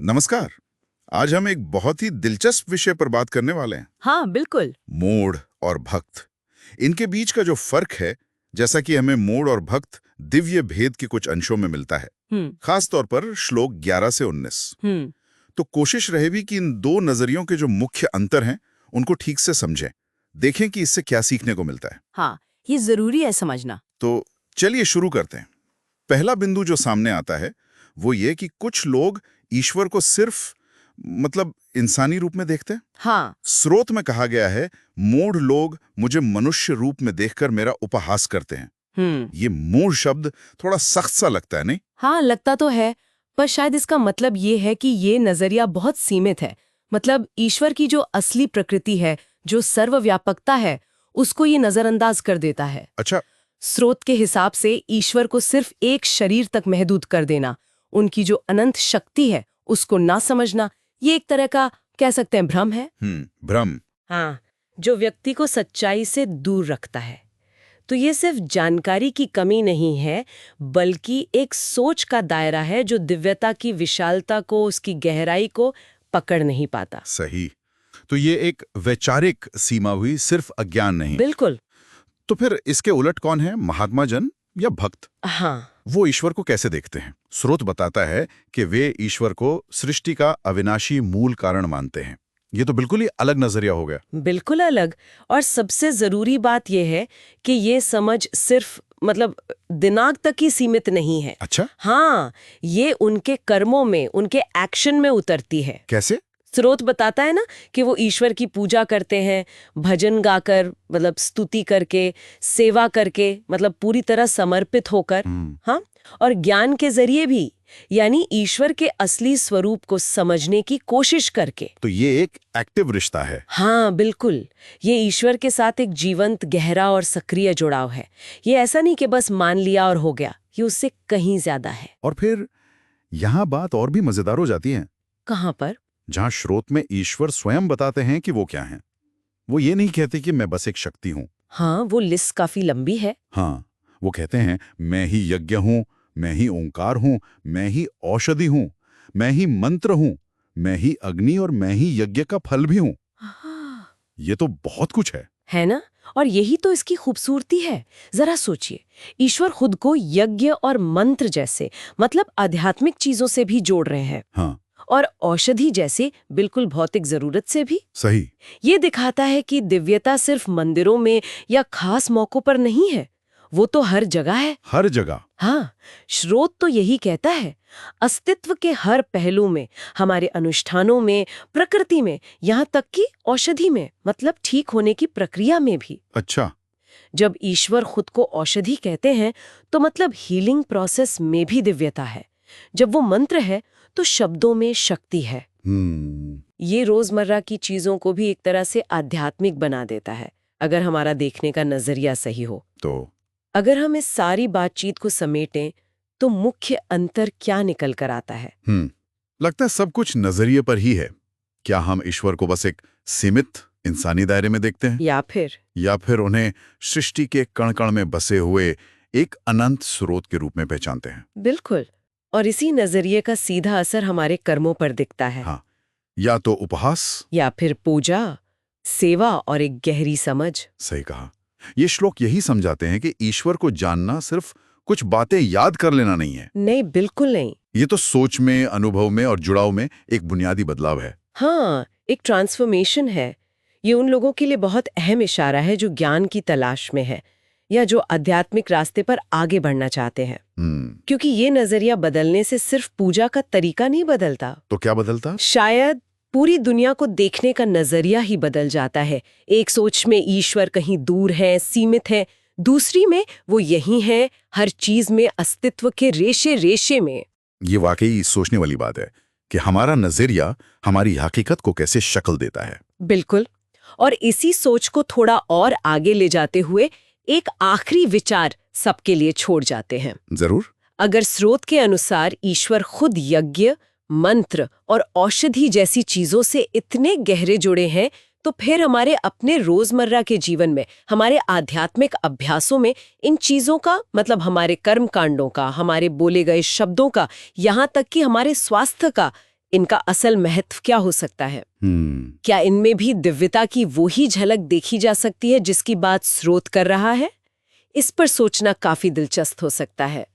नमस्कार। आज हम एक बहुत ही दिलचस्प विषय पर बात करने वाले हैं। हाँ बिल्कुल। मूढ़ और भक्त, इनके बीच का जो फर्क है, जैसा कि हमें मूढ़ और भक्त दिव्य भेद के कुछ अंशों में मिलता है, खास तौर पर श्लोक 11 से 19। तो कोशिश रहेगी कि इन दो नजरियों के जो मुख्य अंतर हैं उनको ठीक से समझें, देखें कि इससे क्या सीखने को मिलता है। हाँ, ये जरूरी है समझना। तो चलिए शुरू करते हैं। पहला बिंदु जो सामने आता है वो ये कि कुछ लोग ईश्वर को सिर्फ इंसानी रूप में देखते हैं। हाँ। स्रोत में कहा गया है, मूढ़ लोग मुझे मनुष्य रूप में देखकर मेरा उपहास करते हैं। ये मूढ़ शब्द थोड़ा सख्त सा लगता है, नहीं? हाँ लगता तो है, पर शायद इसका मतलब ये है कि ये नजरिया बहुत सीमित है। मतलब ईश्वर की जो असली प्रकृति है, जो सर्वव्यापकता है, उसको ये नजरअंदाज कर देता है। अच्छा। स्रोत के हिसाब से ईश्वर को सिर्फ एक शरीर तक महदूद कर देना, उनकी जो अनंत शक्ति है उसको ना समझना, ये एक तरह का कह सकते हैं भ्रम है। भ्रम। हाँ, जो व्यक्ति को सच्चाई से दूर रखता है। तो ये सिर्फ जानकारी की कमी नहीं है, बल्कि एक सोच का दायरा है जो दिव्यता की विशालता को, उसकी गहराई को पकड़ नहीं पाता। सही। तो ये एक वैचारिक सीमा हुई, सिर्फ अज्ञान नहीं। बिल्कुल। तो फिर इसके उलट कौन है, महात्मा जन या भक्त? हाँ। वो ईश्वर को कैसे देखते हैं? स्रोत बताता है कि वे ईश्वर को सृष्टि का अविनाशी मूल कारण मानते हैं। ये तो बिल्कुल ही अलग नजरिया हो गया। बिल्कुल अलग। और सबसे जरूरी बात यह है कि ये समझ सिर्फ दिमाग तक ही सीमित नहीं है। अच्छा। हाँ, ये उनके कर्मों में, उनके एक्शन में उतरती है। कैसे? स्रोत बताता है ना कि वो ईश्वर की पूजा करते हैं, भजन गाकर, स्तुति करके, सेवा करके, पूरी तरह समर्पित होकर। हाँ, और ज्ञान के जरिए भी, यानी ईश्वर के असली स्वरूप को समझने की कोशिश करके। तो ये एक एक्टिव रिश्ता है। हाँ बिल्कुल। ये ईश्वर के साथ एक जीवंत, गहरा और सक्रिय जुड़ाव है। ये ऐसा नहीं कि बस मान लिया और हो गया, ये उससे कहीं ज्यादा है। और फिर यहाँ बात और भी मजेदार हो जाती है। कहाँ पर? जहां श्रोत में ईश्वर स्वयं बताते हैं कि वो क्या हैं। वो ये नहीं कहते कि मैं बस एक शक्ति हूं। हाँ, वो लिस्ट काफी लंबी है। हाँ, वो कहते हैं, मैं ही यज्ञ हूं, मैं ही ओंकार हूं, मैं ही औषधि हूं, मैं ही मंत्र हूं, मैं ही अग्नि और मैं ही यज्ञ का फल भी हूं। ये तो बहुत कुछ है ना? और यही तो इसकी खूबसूरती है। जरा सोचिए, ईश्वर खुद को यज्ञ और मंत्र जैसे आध्यात्मिक चीजों से भी जोड़ रहे हैं। हाँ। और औषधि जैसे बिल्कुल भौतिक जरूरत से भी। सही। ये दिखाता है कि दिव्यता सिर्फ मंदिरों में या खास मौकों पर नहीं है, वो तो हर जगह है। हर जगह। हाँ, स्रोत तो यही कहता है, अस्तित्व के हर पहलू में, हमारे अनुष्ठानों में, प्रकृति में, यहाँ तक कि औषधि में, ठीक होने की प्रक्रिया में भी। अच्छा। जब ईश्वर खुद को औषधि कहते हैं तो हीलिंग प्रोसेस में भी दिव्यता है। जब वो मंत्र है तो शब्दों में शक्ति है। ये रोजमर्रा की चीजों को भी एक तरह से आध्यात्मिक बना देता है, अगर हमारा देखने का नजरिया सही हो तो। अगर हम इस सारी बातचीत को समेटें तो मुख्य अंतर क्या निकल कर आता है? लगता है सब कुछ नजरिए पर ही है। क्या हम ईश्वर को बस एक सीमित इंसानी दायरे में देखते हैं, या फिर उन्हें सृष्टि के कण-कण में बसे हुए एक अनंत स्रोत के रूप में पहचानते हैं? बिल्कुल। और इसी नजरिए का सीधा असर हमारे कर्मों पर दिखता है। हाँ, या तो उपहास, या फिर पूजा, सेवा और एक गहरी समझ। सही कहा। ये श्लोक यही समझाते हैं कि ईश्वर को जानना सिर्फ कुछ बातें याद कर लेना नहीं है। नहीं, बिल्कुल नहीं। ये तो सोच में, अनुभव में और जुड़ाव में एक बुनियादी बदलाव है। हाँ, एक ट्रांसफॉर्मेशन है। ये उन लोगों के लिए बहुत अहम इशारा है जो ज्ञान की तलाश में है या जो आध्यात्मिक रास्ते पर आगे बढ़ना चाहते हैं। क्योंकि ये नजरिया बदलने से सिर्फ पूजा का तरीका नहीं बदलता। तो क्या बदलता? शायद पूरी दुनिया को देखने का नजरिया ही बदल जाता है। एक सोच में ईश्वर कहीं दूर है, सीमित है, दूसरी में वो यही है, हर चीज में, अस्तित्व के रेशे रेशे में। ये वाकई सोचने वाली बात है कि हमारा नजरिया हमारी हकीकत को कैसे शक्ल देता है। बिल्कुल। और इसी सोच को थोड़ा और आगे ले जाते हुए एक आखिरी विचार सबके लिए छोड़ जाते हैं। जरूर। अगर स्रोत के अनुसार ईश्वर खुद यज्ञ, मंत्र और औषधि जैसी चीजों से इतने गहरे जुड़े हैं, तो फिर हमारे अपने रोजमर्रा के जीवन में, हमारे आध्यात्मिक अभ्यासों में इन चीजों का हमारे कर्म कांडों का, हमारे बोले गए शब्दों का, यहाँ तक कि हमारे स्वास्थ्य का इनका असल महत्व क्या हो सकता है? क्या इनमें भी दिव्यता की वो ही झलक देखी जा सकती है जिसकी बात स्रोत कर रहा है? इस पर सोचना काफी दिलचस्प हो सकता है।